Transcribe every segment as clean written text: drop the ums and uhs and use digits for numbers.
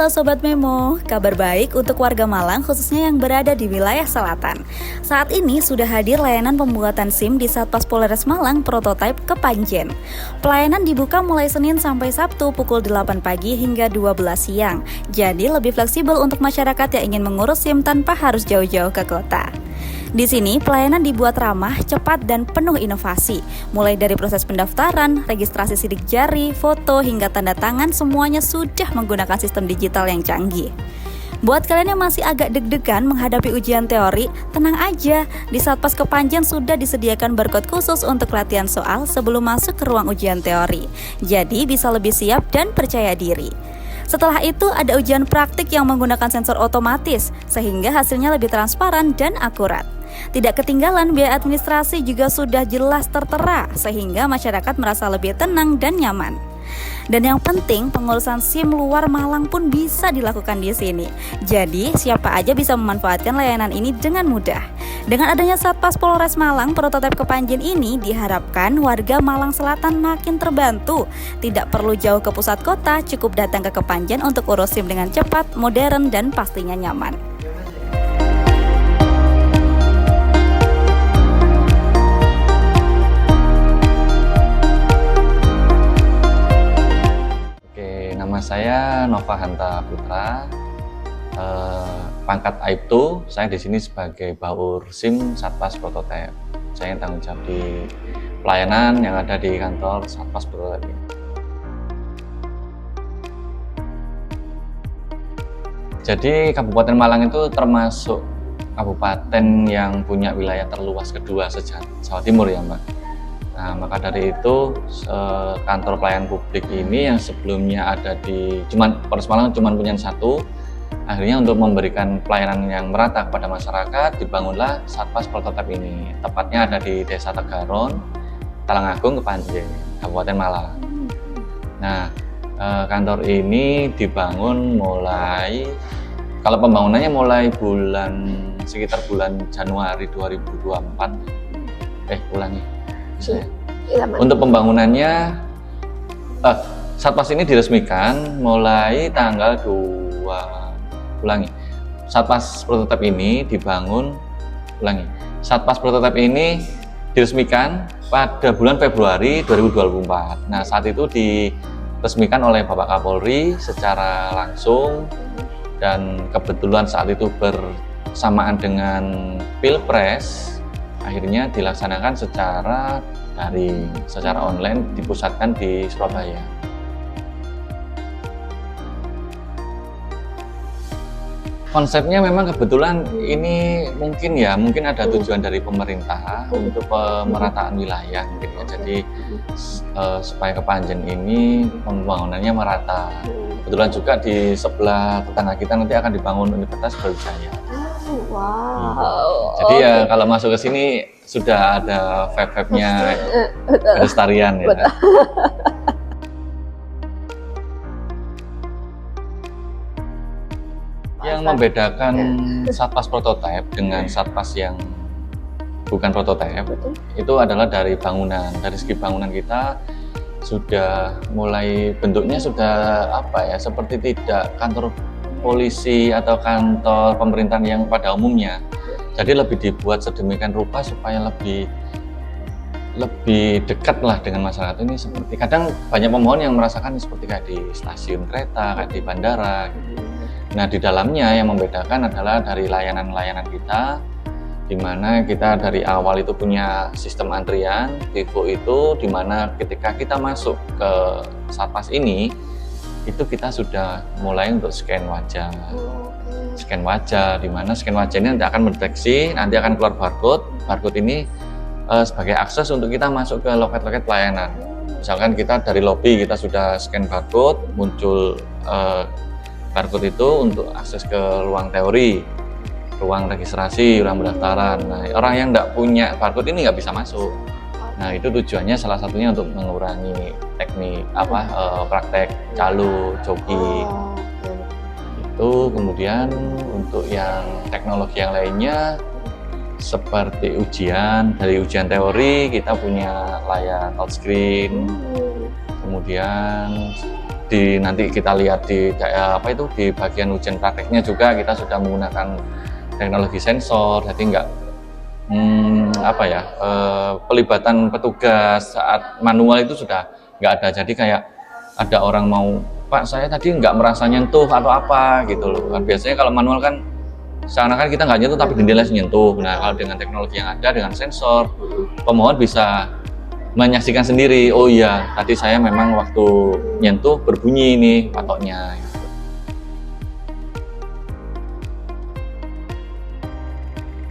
Halo Sobat Memo, kabar baik untuk warga Malang khususnya yang berada di wilayah selatan. Saat ini sudah hadir layanan pembuatan SIM di Satpas Polres Malang prototipe Kepanjen. Pelayanan dibuka mulai Senin sampai Sabtu pukul 8 pagi hingga 12 siang. Jadi lebih fleksibel untuk masyarakat yang ingin mengurus SIM tanpa harus jauh-jauh ke kota. Di sini, pelayanan dibuat ramah, cepat, dan penuh inovasi. Mulai dari proses pendaftaran, registrasi sidik jari, foto, hingga tanda tangan, semuanya sudah menggunakan sistem digital yang canggih. Buat kalian yang masih agak deg-degan menghadapi ujian teori, tenang aja. Di Satpas Kepanjen sudah disediakan barcode khusus untuk latihan soal sebelum masuk ke ruang ujian teori. Jadi bisa lebih siap dan percaya diri. Setelah itu ada ujian praktik yang menggunakan sensor otomatis, sehingga hasilnya lebih transparan dan akurat. Tidak ketinggalan, biaya administrasi juga sudah jelas tertera, sehingga masyarakat merasa lebih tenang dan nyaman. Dan yang penting, pengurusan SIM luar Malang pun bisa dilakukan di sini. Jadi, siapa aja bisa memanfaatkan layanan ini dengan mudah. Dengan adanya Satpas Polres Malang, prototipe Kepanjen ini diharapkan warga Malang Selatan makin terbantu. Tidak perlu jauh ke pusat kota, cukup datang ke Kepanjen untuk urus SIM dengan cepat, modern, dan pastinya nyaman. Nama saya Nova Hanta Putra, pangkat Aibtu. Saya di sini sebagai baur SIM Satpas Prototipe. Saya tanggung jawab di pelayanan yang ada di kantor Satpas Prototipe. Jadi Kabupaten Malang itu termasuk kabupaten yang punya wilayah terluas kedua se-Jawa Timur ya Mbak. Nah, maka dari itu kantor pelayanan publik ini yang sebelumnya ada di Polres Malang cuma punya satu, akhirnya untuk memberikan pelayanan yang merata kepada masyarakat dibangunlah Satpas Prototipe ini. Tepatnya ada di Desa Tegaron, Talangagung, Kepanjen, Kabupaten Malang. Nah, kantor ini dibangun kalau pembangunannya mulai sekitar bulan Januari 2024. Untuk pembangunannya, Satpas ini diresmikan mulai tanggal Satpas Prototipe ini Satpas Prototipe ini diresmikan pada bulan Februari 2024. Nah, saat itu diresmikan oleh Bapak Kapolri secara langsung, dan kebetulan saat itu bersamaan dengan Pilpres. Akhirnya dilaksanakan secara daring, secara online, dipusatkan di Surabaya. Konsepnya memang kebetulan ini mungkin ada tujuan dari pemerintah untuk pemerataan wilayah mungkin ya. Jadi supaya Kepanjen ini pembangunannya merata. Kebetulan juga di sebelah tetangga kita nanti akan dibangun Universitas Brawijaya. Wow. Jadi ya kalau masuk ke sini sudah ada vibe-nya kelestarian ya. Yang membedakan Satpas Prototipe dengan Satpas yang bukan prototipe itu adalah dari bangunan. Dari segi bangunan kita sudah mulai bentuknya sudah seperti tidak kantor polisi atau kantor pemerintahan yang pada umumnya. Jadi lebih dibuat sedemikian rupa supaya lebih dekat lah dengan masyarakat ini. Seperti kadang banyak pemohon yang merasakan seperti kayak di stasiun kereta, kayak di bandara gitu. Nah, di dalamnya yang membedakan adalah dari layanan-layanan kita, di mana kita dari awal itu punya sistem antrian, Vivo itu, di mana ketika kita masuk ke Satpas ini, itu kita sudah mulai untuk scan wajah, di mana scan wajah ini nanti akan mendeteksi, nanti akan keluar barcode ini sebagai akses untuk kita masuk ke loket-loket pelayanan. Misalkan kita dari lobby kita sudah scan barcode, muncul barcode itu untuk akses ke ruang teori, ruang registrasi, ruang pendaftaran. Nah, orang yang tidak punya barcode ini nggak bisa masuk. Nah, itu tujuannya salah satunya untuk mengurangi teknik praktek calo, joki. Itu kemudian untuk yang teknologi yang lainnya seperti dari ujian teori kita punya layar touchscreen. Kemudian nanti kita lihat di di bagian ujian prakteknya juga kita sudah menggunakan teknologi sensor, jadi nggak pelibatan petugas saat manual itu sudah nggak ada. Jadi kayak ada orang mau, Pak saya tadi nggak merasa nyentuh atau apa gitu loh kan. Biasanya kalau manual kan seakan-akan kita nggak nyentuh tapi jendela nyentuh. Nah kalau dengan teknologi yang ada dengan sensor, pemohon bisa menyaksikan sendiri, oh iya tadi saya memang waktu nyentuh berbunyi ini patoknya.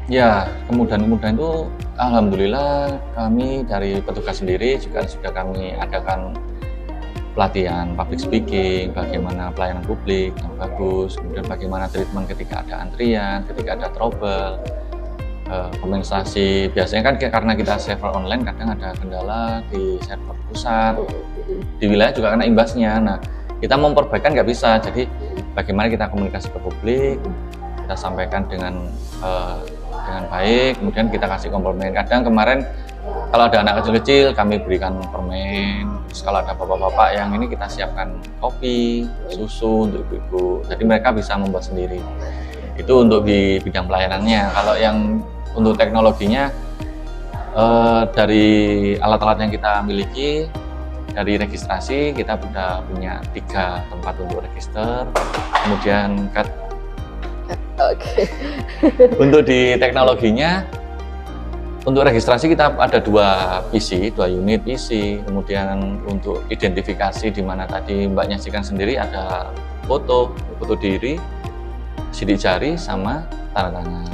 Ya, kemudahan-kemudahan itu alhamdulillah kami dari petugas sendiri juga sudah kami adakan pelatihan public speaking, bagaimana pelayanan publik yang bagus, kemudian bagaimana treatment ketika ada antrian, ketika ada trouble, kompensasi. Biasanya kan karena kita server online kadang ada kendala di server pusat, di wilayah juga kena imbasnya. Nah, kita memperbaikan nggak bisa, jadi bagaimana kita komunikasi ke publik, kita sampaikan dengan baik, kemudian kita kasih komplement. Kadang kemarin kalau ada anak kecil-kecil kami berikan permen, terus kalau ada bapak-bapak yang ini kita siapkan kopi, susu untuk ibu-ibu, jadi mereka bisa membuat sendiri. Itu untuk di bidang pelayanannya. Kalau yang untuk teknologinya, dari alat-alat yang kita miliki, dari registrasi kita sudah punya 3 tempat untuk register, kemudian untuk di teknologinya, untuk registrasi kita ada 2 unit PC, kemudian untuk identifikasi di mana tadi Mbak nyaksikan sendiri ada foto diri, sidik jari sama tanda tangan.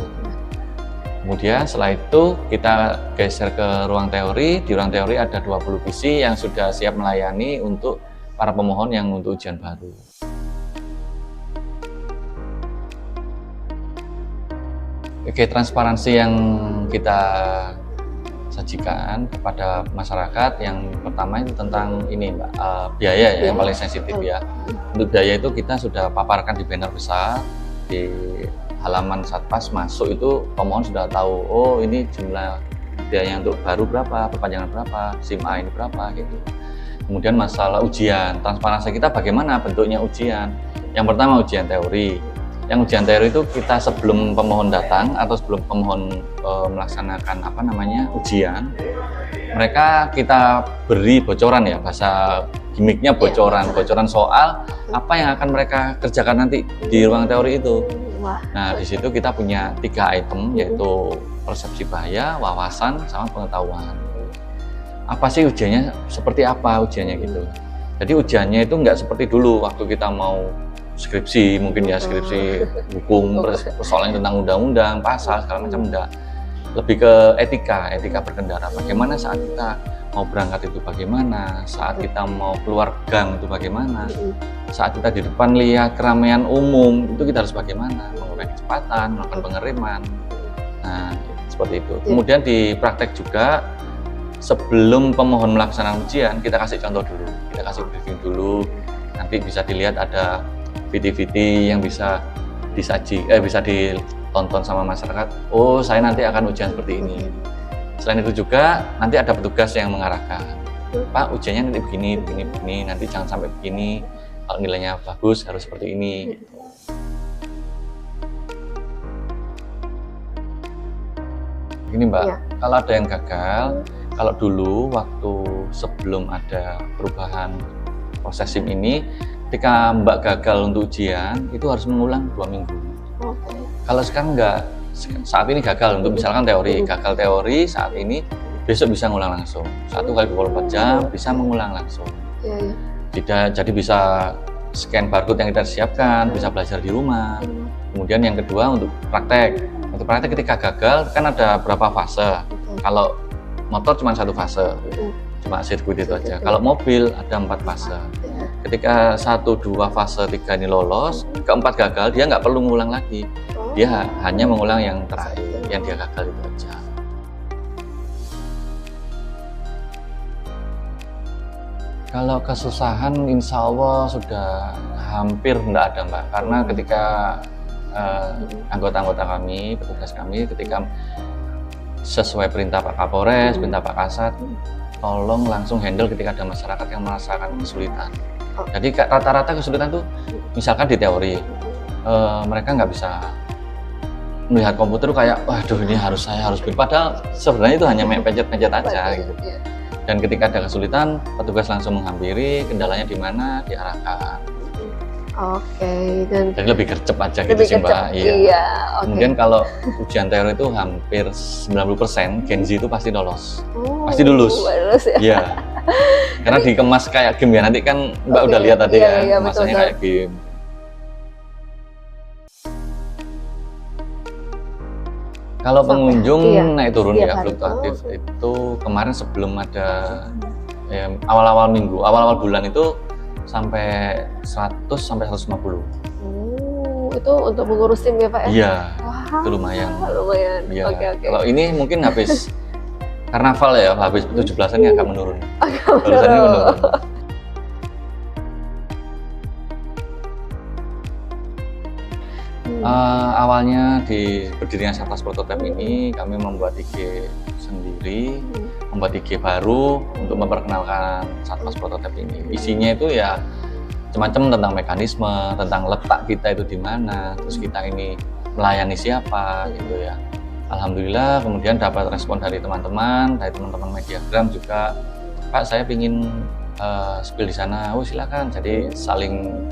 Kemudian setelah itu kita geser ke ruang teori. Di ruang teori ada 20 PC yang sudah siap melayani untuk para pemohon yang untuk ujian baru. Oke, transparansi yang kita sajikan kepada masyarakat yang pertama itu tentang ini Mbak, biaya ya, yang paling sensitif ya. Untuk biaya itu kita sudah paparkan di banner besar di halaman Satpas masuk, itu pemohon sudah tahu, oh ini jumlah biaya untuk baru berapa, perpanjangan berapa, SIM A ini berapa gitu. Kemudian masalah ujian, transparansi kita bagaimana bentuknya ujian. Yang pertama ujian teori. Yang ujian teori itu kita sebelum pemohon datang atau sebelum pemohon melaksanakan ujian, mereka kita beri bocoran ya, bahasa gimmicknya bocoran soal apa yang akan mereka kerjakan nanti di ruang teori itu. Nah di situ kita punya 3 item, yaitu persepsi bahaya, wawasan, sama pengetahuan. Apa sih ujiannya, seperti apa ujiannya gitu. Jadi ujiannya itu nggak seperti dulu waktu kita mau skripsi, mungkin ya skripsi hukum, persoalan tentang undang-undang, pasal, segala macam, enggak. Lebih ke etika berkendara. Bagaimana saat kita mau berangkat itu bagaimana, saat kita mau keluar gang itu bagaimana, saat kita di depan lihat keramaian umum itu kita harus bagaimana, mengurangi kecepatan, melakukan pengereman. Nah, seperti itu. Kemudian di praktek juga, sebelum pemohon melaksanakan ujian, kita kasih contoh dulu, kita kasih briefing dulu. Nanti bisa dilihat ada video-video yang bisa bisa ditonton sama masyarakat. Oh, saya nanti akan ujian seperti ini. Selain itu juga nanti ada petugas yang mengarahkan. Pak, ujiannya nanti begini, nanti jangan sampai begini. Kalau nilainya bagus harus seperti ini. Begini Mbak, kalau ada yang gagal, kalau dulu waktu sebelum ada perubahan proses SIM ini, ketika Mbak gagal untuk ujian, itu harus mengulang 2 minggu. Kalau sekarang enggak, saat ini gagal untuk misalkan teori, gagal teori saat ini, besok bisa ngulang langsung. 1 kali 24 jam bisa mengulang langsung. Jadi bisa scan barcode yang kita siapkan, bisa belajar di rumah. Kemudian yang kedua untuk praktek. Untuk praktek ketika gagal kan ada berapa fase. Kalau motor cuma 1 fase, cuma sirkuit itu aja. Kalau mobil ada 4 fase. Ketika 1, 2, fase 3 ini lolos, keempat gagal, dia nggak perlu ngulang lagi. Dia hanya mengulang yang terakhir, yang dia gagal itu aja. Kalau kesusahan insya Allah sudah hampir tidak ada Mbak, karena ketika anggota-anggota kami, petugas kami, ketika sesuai perintah Pak Kapolres, perintah Pak Kasat, tolong langsung handle ketika ada masyarakat yang merasakan kesulitan. Jadi rata-rata kesulitan tuh misalkan di teori mereka nggak bisa melihat komputer kayak waduh ini saya harus bikin, padahal sebenarnya itu hanya pencet-pencet aja gitu. Dan ketika ada kesulitan, petugas langsung menghampiri, kendalanya di mana, diarahkan. Oke, dan jadi lebih gercep aja gitu sih Mbak. Iya. Kemudian kalau ujian teori itu hampir 90% Gen Z itu pasti lolos, pasti lulus. Ya? Iya. Karena dikemas kayak game ya, nanti kan Mbak udah lihat tadi ya, kemasannya kayak game. Kalau pengunjung naik turun ya fluktuatif itu kemarin sebelum ada awal-awal minggu, awal-awal bulan itu sampai 100 sampai 150. Itu untuk mengurus SIM ya Pak ya? Iya, itu lumayan. Lumayan. Ya. Oke. Kalau ini mungkin habis karnaval ya, habis 17-an ya agak menurun. Menurun. Awalnya di berdirinya Satpas Prototype ini kami membuat IG sendiri, membuat IG baru untuk memperkenalkan Satpas Prototype ini. Isinya itu ya macam-macam tentang mekanisme, tentang letak kita itu di mana, terus kita ini melayani siapa gitu ya. Alhamdulillah kemudian dapat respon dari teman-teman Mediagram juga, Pak saya pingin spill di sana, silakan. Jadi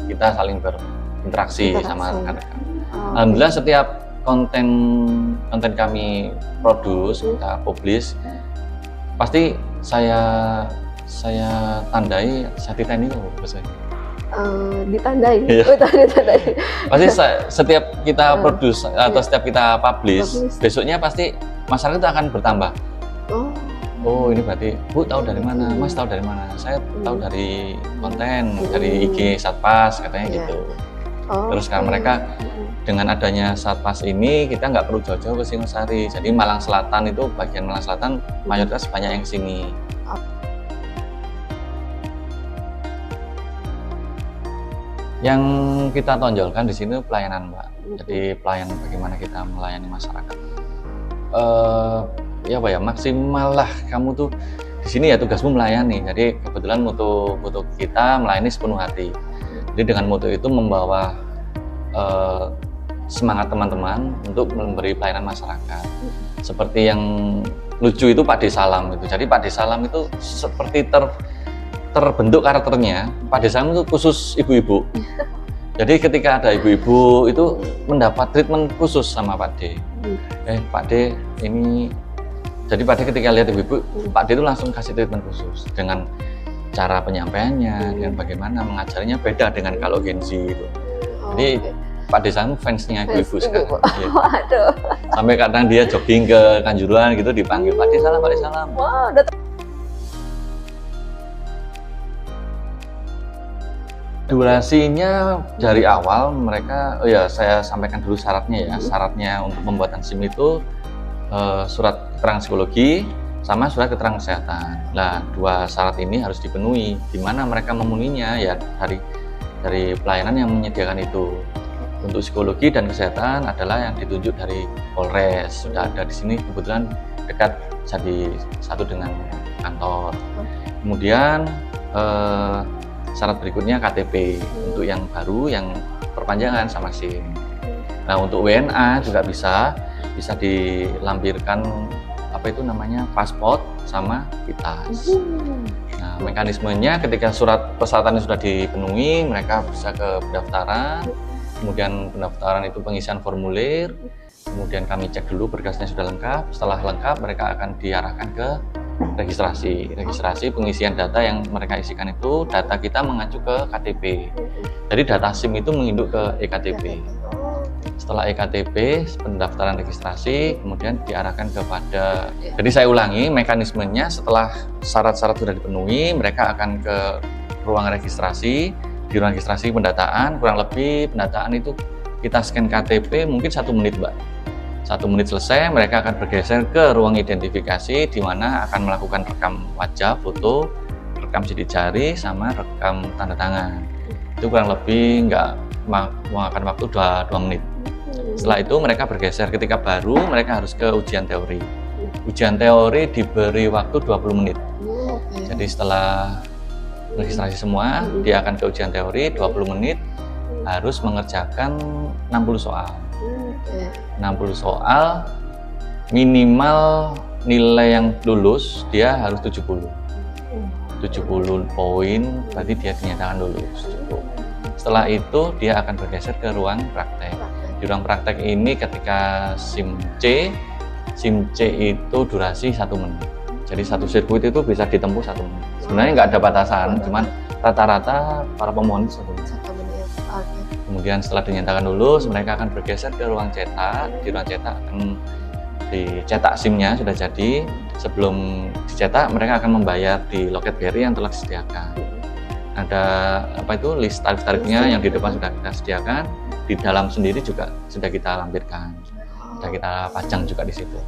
kita saling berinteraksi sama rekan-rekan. Alhamdulillah setiap konten kami produce, kita publish, pasti saya tandai, saya titeni biasanya. Ditandai. Pasti setiap kita produce atau setiap kita publish, besoknya pasti masyarakat itu akan bertambah. Oh ini berarti Bu tahu dari mana, Mas tahu dari mana? Saya tahu dari konten, dari IG Satpas katanya gitu. Terus karena mereka dengan adanya Satpas ini kita nggak perlu jauh-jauh ke Singosari. Jadi Malang Selatan itu bagian Malang Selatan mayoritas banyak yang sini. Yang kita tonjolkan di sini pelayanan Mbak. Jadi pelayanan bagaimana kita melayani masyarakat. Maksimal lah kamu tuh di sini ya tugasmu melayani. Jadi kebetulan moto kita melayani sepenuh hati. Jadi dengan moto itu membawa semangat teman-teman untuk memberi pelayanan masyarakat. Seperti yang lucu itu Pak Desalam itu. Jadi Pak Desalam itu seperti terbentuk karakternya. Pak Desalam itu khusus ibu-ibu. Jadi ketika ada ibu-ibu itu mendapat treatment khusus sama Pak D. Pak D ini, jadi Pak D ketika lihat ibu-ibu, Pak D itu langsung kasih treatment khusus dengan cara penyampaiannya, dengan bagaimana mengajarinya beda dengan kalau Gen Z itu. Jadi Pak Desalam fansnya ibu-ibu sekarang. Ya. Waduh. Sampai kadang dia jogging ke Kanjuruhan gitu dipanggil Pak Desalam, Pak Desalam. Wow, durasinya dari awal mereka, saya sampaikan dulu syaratnya ya. Syaratnya untuk pembuatan SIM itu surat keterangan psikologi sama surat keterangan kesehatan. Nah, dua syarat ini harus dipenuhi. Di mana mereka memenuhinya ya dari pelayanan yang menyediakan itu. Untuk psikologi dan kesehatan adalah yang ditunjuk dari Polres. Sudah ada di sini kebetulan dekat jadi satu dengan kantor. Kemudian syarat berikutnya KTP untuk yang baru, yang perpanjangan sama SIM. Nah untuk WNA juga bisa dilampirkan paspor sama kitas. Nah mekanismenya ketika surat persyaratannya sudah dipenuhi, mereka bisa ke pendaftaran. Kemudian pendaftaran itu pengisian formulir, kemudian kami cek dulu berkasnya sudah lengkap. Setelah lengkap mereka akan diarahkan ke registrasi pengisian data yang mereka isikan itu data kita mengacu ke KTP. Jadi data SIM itu menginduk ke EKTP. Setelah EKTP pendaftaran registrasi kemudian diarahkan kepada, jadi saya ulangi mekanismenya, setelah syarat-syarat sudah dipenuhi mereka akan ke ruang registrasi. Di ruang registrasi pendataan, kurang lebih pendataan itu kita scan KTP mungkin 1 menit Mbak. 1 menit selesai, mereka akan bergeser ke ruang identifikasi di mana akan melakukan rekam wajah, foto, rekam sidik jari, sama rekam tanda tangan. Itu kurang lebih nggak memakan waktu 2 menit. Setelah itu mereka bergeser, ketika baru mereka harus ke ujian teori. Ujian teori diberi waktu 20 menit. Jadi setelah registrasi semua, dia akan ke ujian teori 20 menit, harus mengerjakan 60 soal. 60 soal, minimal nilai yang lulus dia harus 70 poin, berarti dia dinyatakan lulus. Setelah itu dia akan bergeser ke ruang praktek. Di ruang praktek ini ketika SIM C itu durasi 1 menit. Jadi satu sirkuit itu bisa ditempuh 1 menit. Sebenarnya nggak ada batasan, cuman rata-rata para pemohon 1 menit. Kemudian setelah dinyatakan lulus, mereka akan bergeser ke ruang cetak. Di ruang cetak akan dicetak SIM-nya sudah jadi. Sebelum dicetak, mereka akan membayar di loket BRI yang telah disediakan. Ada list tarif-tarifnya yang di depan sudah kita sediakan. Di dalam sendiri juga sudah kita lampirkan, sudah kita pajang juga di situ.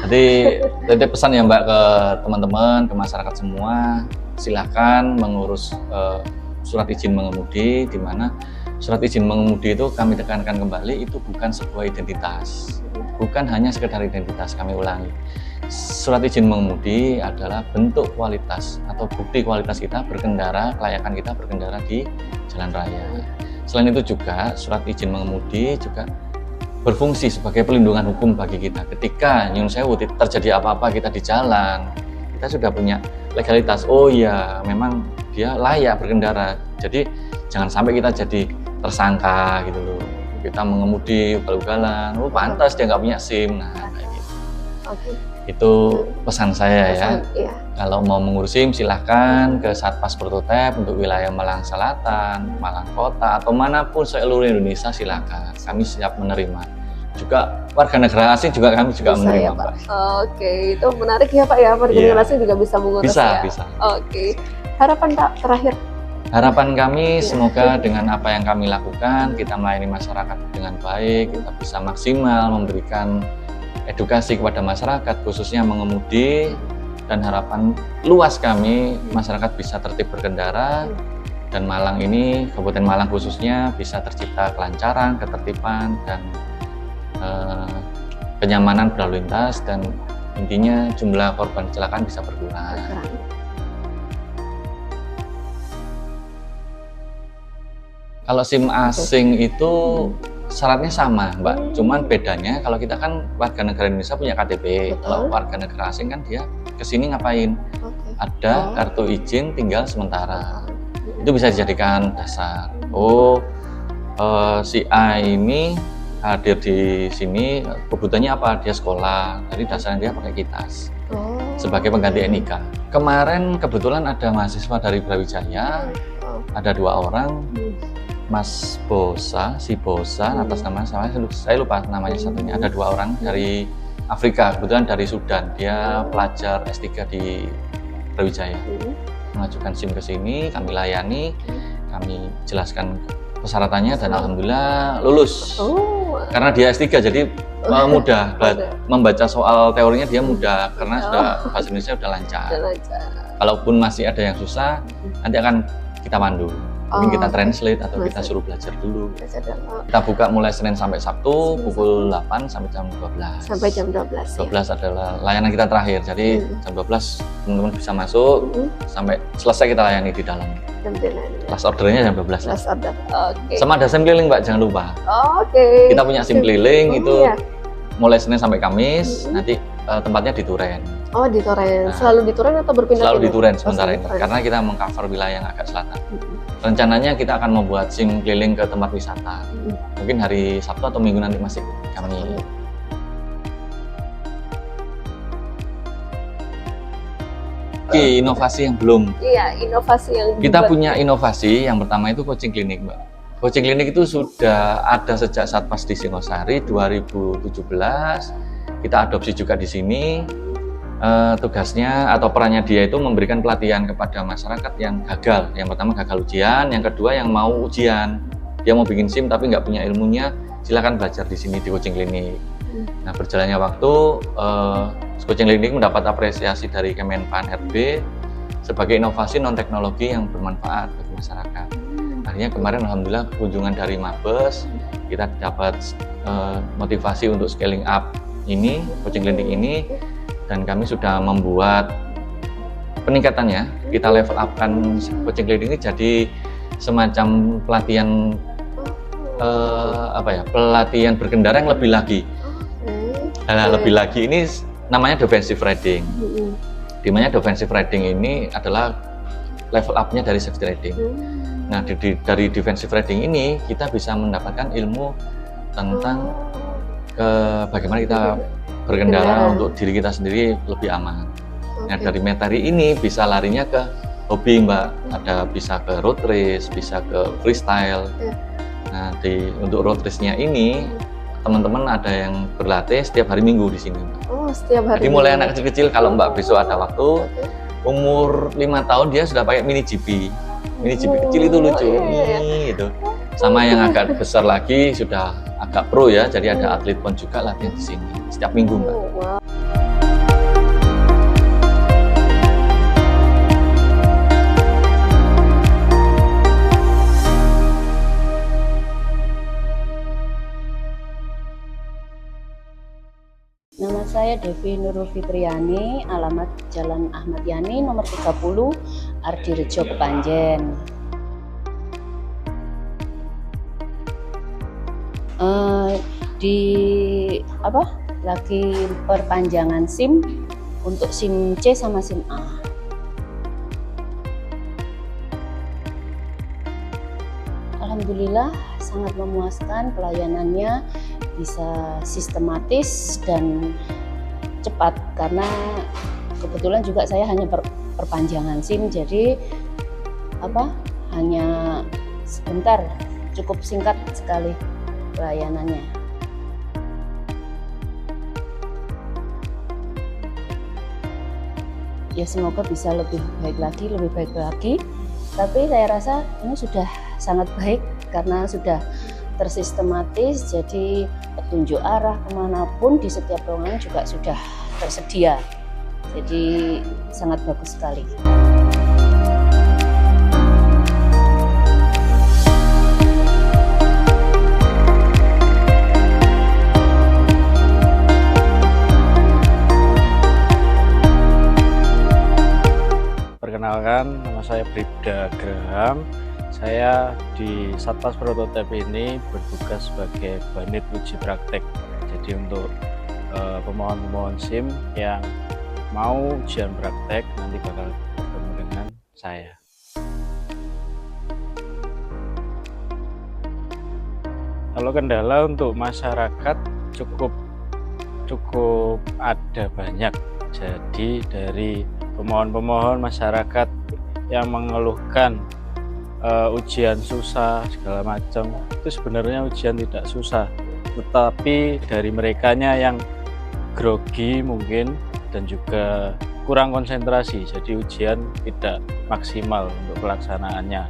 Jadi titip pesan ya Mbak ke teman-teman, ke masyarakat semua, silakan mengurus surat izin mengemudi, di mana surat izin mengemudi itu kami tekankan kembali, itu bukan sebuah identitas, bukan hanya sekedar identitas, kami ulangi. Surat izin mengemudi adalah bentuk kualitas atau bukti kualitas kita berkendara, kelayakan kita berkendara di jalan raya. Selain itu juga surat izin mengemudi juga berfungsi sebagai pelindungan hukum bagi kita. Ketika nyun sewu terjadi apa-apa kita di jalan, kita sudah punya legalitas. Oh iya, memang dia layak berkendara. Jadi jangan sampai kita jadi tersangka gitu loh. Kita mengemudi ugal-ugalan, oh pantas dia nggak punya SIM. Nah, kayak gitu. Itu pesan saya ya. Iya. Kalau mau mengurus SIM silahkan ke Satpas Prototype untuk wilayah Malang Selatan, Malang Kota, atau manapun seluruh Indonesia silahkan. Kami siap menerima. Juga warga negara asing juga kami juga Bisa menerima ya, Pak. Pak. Oke, itu menarik ya Pak ya, warga negara asing juga bisa mengurus ya. Bisa. Oke. Harapan Pak terakhir. Harapan kami semoga dengan apa yang kami lakukan, kita melayani masyarakat dengan baik, kita bisa maksimal memberikan edukasi kepada masyarakat, khususnya mengemudi, dan harapan luas kami, masyarakat bisa tertib berkendara, dan Malang ini, Kabupaten Malang khususnya, bisa tercipta kelancaran, ketertiban, dan kenyamanan berlalu lintas, dan intinya jumlah korban kecelakaan bisa berkurang. Kalau SIM asing itu syaratnya sama, Mbak. Cuman bedanya kalau kita kan warga negara Indonesia punya KTP. Kalau warga negara asing kan dia kesini ngapain? Ada kartu izin tinggal sementara. Itu bisa dijadikan dasar. Oh, si A ini hadir di sini kebutuhannya apa? Dia sekolah. Jadi dasarnya dia pakai KITAS sebagai pengganti NIK. Kemarin kebetulan ada mahasiswa dari Brawijaya, ada 2 orang. Mas Bosa, si Bosa, atas nama saya lupa namanya satunya. Ada 2 orang dari Afrika, kebetulan dari Sudan. Dia pelajar S3 di Brawijaya. Mengajukan SIM ke sini, kami layani, kami jelaskan persyaratannya, dan alhamdulillah lulus. Karena dia S3 jadi mudah, membaca soal teorinya dia mudah karena sudah bahasa Indonesia sudah lancar. Kalaupun masih ada yang susah, nanti akan kita pandu. Mungkin kita translate atau kita suruh belajar dulu. Kita buka mulai Senin sampai Sabtu pukul 8 sampai jam 12. Sampai jam 12. 12 adalah layanan kita terakhir. Jadi jam 12 teman-teman bisa masuk sampai selesai kita layani di dalam. Last ordernya jam 12. Last order. Sama ada SIM keliling, Mbak, jangan lupa. Kita punya SIM keliling itu mulai Senin sampai Kamis, nanti tempatnya di Turen. Oh, di Turen. Selalu di Turen atau berpindah? Selalu di Turen sementara ini, karena kita mengcover wilayah yang agak selatan. Rencananya kita akan membuat SIM keliling ke tempat wisata. Mungkin hari Sabtu atau Minggu nanti masih kami. Inovasi yang belum. Iya, inovasi yang kita punya inovasi yang pertama itu coaching klinik, Mbak. Coaching klinik itu sudah ada sejak Satpas di Singosari 2017. Kita adopsi juga di sini. Tugasnya atau perannya dia itu memberikan pelatihan kepada masyarakat yang gagal. Yang pertama gagal ujian, yang kedua yang mau ujian. Dia mau bikin SIM tapi nggak punya ilmunya, silakan belajar di sini di coaching klinik. Nah, berjalannya waktu, coaching klinik mendapat apresiasi dari Kemenpan RB sebagai inovasi non teknologi yang bermanfaat bagi masyarakat. Akhirnya kemarin alhamdulillah kunjungan dari Mabes, kita dapat motivasi untuk scaling up ini, coaching klinik ini, dan kami sudah membuat peningkatannya. Kita level upkan coaching klinik ini jadi semacam pelatihan pelatihan berkendara yang lebih lagi. Lebih lagi ini namanya defensive riding. Di mana defensive riding ini adalah level up-nya dari safety riding. Nah, dari defensive riding ini kita bisa mendapatkan ilmu tentang bagaimana kita berkendara untuk diri kita sendiri lebih aman. Nah, dari materi ini bisa larinya ke hobi, Mbak. Ada bisa ke road race, bisa ke freestyle. Nah, untuk road race-nya ini teman-teman ada yang berlatih setiap hari Minggu di sini, Mbak. Oh, setiap hari. Jadi mulai anak kecil-kecil, kalau Mbak besok ada waktu, umur 5 tahun dia sudah pakai mini GP. Mini GP kecil itu lucu, gitu. Sama yang agak besar lagi sudah agak pro ya, jadi ada atlet pon juga latihan di sini setiap minggu, Mbak. Wow. Nama saya Devi Nurul Fitriani, alamat Jalan Ahmad Yani, nomor 30, Ardirejo, Kepanjen. Lagi perpanjangan SIM untuk SIM C sama SIM A. Alhamdulillah sangat memuaskan, pelayanannya bisa sistematis dan cepat karena kebetulan juga saya hanya perpanjangan SIM, jadi hanya sebentar, cukup singkat sekali pelayanannya. Ya semoga bisa lebih baik lagi. Tapi saya rasa ini sudah sangat baik karena sudah tersistematis, jadi petunjuk arah kemanapun di setiap ruangan juga sudah tersedia. Jadi sangat bagus sekali. Perkenalkan, nama saya Bribda Graham. Saya di Satpas Prototype ini bertugas sebagai banit uji praktek. Jadi untuk pemohon-pemohon SIM yang mau ujian praktek nanti bakal bertemu dengan saya. Kalau kendala untuk masyarakat cukup ada banyak. Jadi dari pemohon-pemohon masyarakat yang mengeluhkan ujian susah segala macam, itu sebenarnya ujian tidak susah, tetapi dari merekanya yang grogi mungkin dan juga kurang konsentrasi, jadi ujian tidak maksimal untuk pelaksanaannya.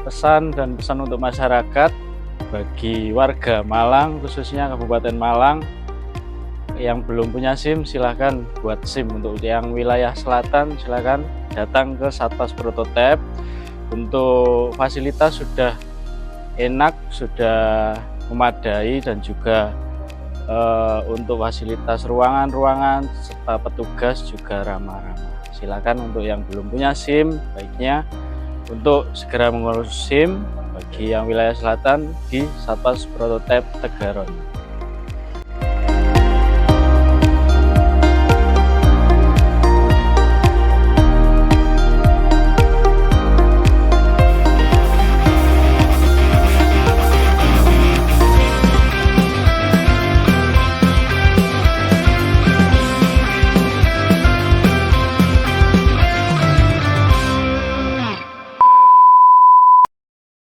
Pesan untuk masyarakat bagi warga Malang, khususnya Kabupaten Malang, yang belum punya SIM silahkan buat SIM. Untuk yang wilayah selatan silahkan datang ke Satpas Prototype. Untuk fasilitas sudah enak, sudah memadai, dan juga untuk fasilitas ruangan-ruangan serta petugas juga ramah-ramah. Silakan untuk yang belum punya SIM baiknya untuk segera mengurus SIM bagi yang wilayah selatan di Satpas Prototype Tegaron.